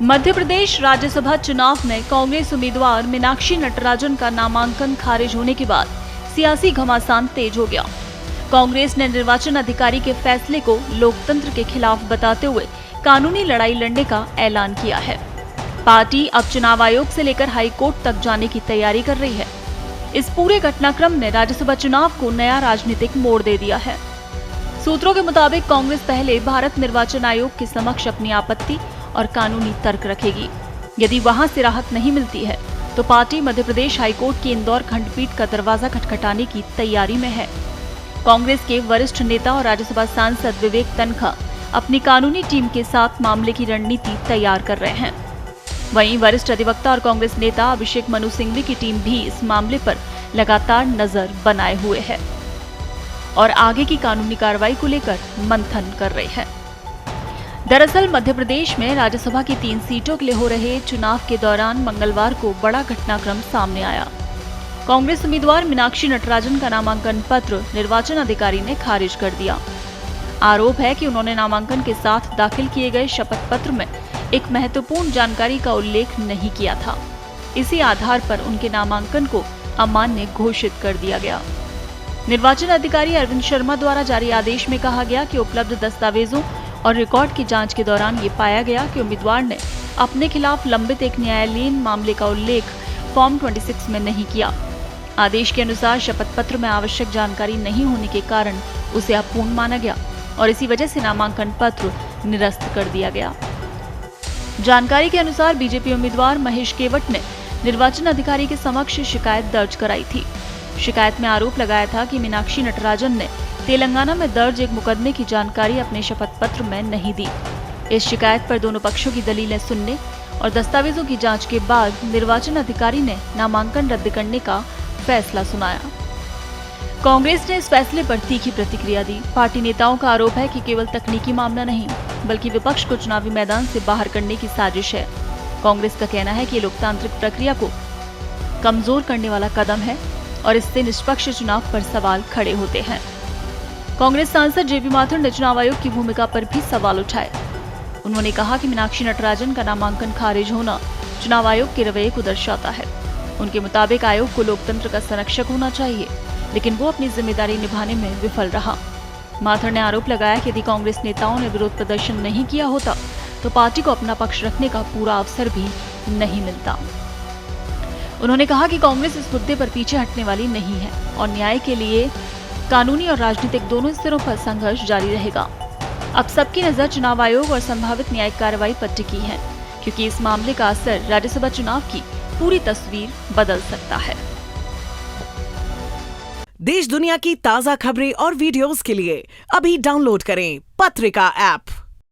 मध्य प्रदेश राज्यसभा चुनाव में कांग्रेस उम्मीदवार मीनाक्षी नटराजन का नामांकन खारिज होने के बाद सियासी घमासान तेज हो गया। कांग्रेस ने निर्वाचन अधिकारी के फैसले को लोकतंत्र के खिलाफ बताते हुए कानूनी लड़ाई लड़ने का ऐलान किया है। पार्टी अब चुनाव आयोग से लेकर हाई कोर्ट तक जाने की तैयारी कर रही है। इस पूरे घटनाक्रम ने राज्यसभा चुनाव को नया राजनीतिक मोड़ दे दिया है। सूत्रों के मुताबिक कांग्रेस पहले भारत निर्वाचन आयोग के समक्ष अपनी आपत्ति और कानूनी तर्क रखेगी। यदि वहां से राहत नहीं मिलती है तो पार्टी मध्य प्रदेश हाईकोर्ट की इंदौर खंडपीठ का दरवाजा खटखटाने की तैयारी में है। कांग्रेस के वरिष्ठ नेता और राज्यसभा सांसद विवेक तन्खा अपनी कानूनी टीम के साथ मामले की रणनीति तैयार कर रहे हैं। वहीं वरिष्ठ अधिवक्ता और कांग्रेस नेता अभिषेक मनु सिंघवी की टीम भी इस मामले पर लगातार नजर बनाए हुए है और आगे की कानूनी कार्रवाई को लेकर मंथन कर रहे हैं। दरअसल मध्य प्रदेश में राज्यसभा की 3 सीटों के लिए हो रहे चुनाव के दौरान मंगलवार को बड़ा घटनाक्रम सामने आया। कांग्रेस उम्मीदवार मीनाक्षी नटराजन का नामांकन पत्र निर्वाचन अधिकारी ने खारिज कर दिया। आरोप है कि उन्होंने नामांकन के साथ दाखिल किए गए शपथ पत्र में एक महत्वपूर्ण जानकारी का उल्लेख नहीं किया था। इसी आधार पर उनके नामांकन को अमान्य घोषित कर दिया गया। निर्वाचन अधिकारी अरविंद शर्मा द्वारा जारी आदेश में कहा गया कि उपलब्ध दस्तावेजों और रिकॉर्ड की जांच के दौरान ये पाया गया कि उम्मीदवार ने अपने खिलाफ लंबित एक न्यायालयीन मामले का उल्लेख फॉर्म 26 में नहीं किया। आदेश के अनुसार शपथ पत्र में आवश्यक जानकारी नहीं होने के कारण उसे अपूर्ण माना गया और इसी वजह से नामांकन पत्र निरस्त कर दिया गया। जानकारी के अनुसार बीजेपी उम्मीदवार महेश केवट ने निर्वाचन अधिकारी के समक्ष शिकायत दर्ज कराई थी। शिकायत में आरोप लगाया था कि मीनाक्षी नटराजन ने तेलंगाना में दर्ज एक मुकदमे की जानकारी अपने शपथ पत्र में नहीं दी। इस शिकायत पर दोनों पक्षों की दलीलें सुनने और दस्तावेजों की जांच के बाद निर्वाचन अधिकारी ने नामांकन रद्द करने का फैसला सुनाया। कांग्रेस ने इस फैसले पर तीखी प्रतिक्रिया दी। पार्टी नेताओं का आरोप है कि केवल तकनीकी मामला नहीं बल्कि विपक्ष को चुनावी मैदान से बाहर करने की साजिश है। कांग्रेस का कहना है कि लोकतांत्रिक प्रक्रिया को कमजोर करने वाला कदम है और इससे निष्पक्ष चुनाव पर सवाल खड़े होते हैं। कांग्रेस सांसद जेपी माथुर ने चुनाव आयोग की भूमिका पर भी सवाल उठाए। उन्होंने कहा कि मीनाक्षी नटराजन का नामांकन खारिज होना चुनाव आयोग के रवैये को दर्शाता है। उनके मुताबिक आयोग को लोकतंत्र का संरक्षक होना चाहिए, लेकिन वो अपनी जिम्मेदारी निभाने में विफल रहा। माथुर ने आरोप लगाया कि यदि कांग्रेस नेताओं ने विरोध प्रदर्शन नहीं किया होता तो पार्टी को अपना पक्ष रखने का पूरा अवसर भी नहीं मिलता। उन्होंने कहा कि कांग्रेस इस मुद्दे पर पीछे हटने वाली नहीं है और न्याय के लिए कानूनी और राजनीतिक दोनों स्तरों पर संघर्ष जारी रहेगा। अब सबकी नजर चुनाव आयोग और संभावित न्यायिक कार्रवाई पर टिकी है, क्योंकि इस मामले का असर राज्यसभा चुनाव की पूरी तस्वीर बदल सकता है। देश दुनिया की ताजा खबरें और वीडियोस के लिए अभी डाउनलोड करें पत्रिका ऐप।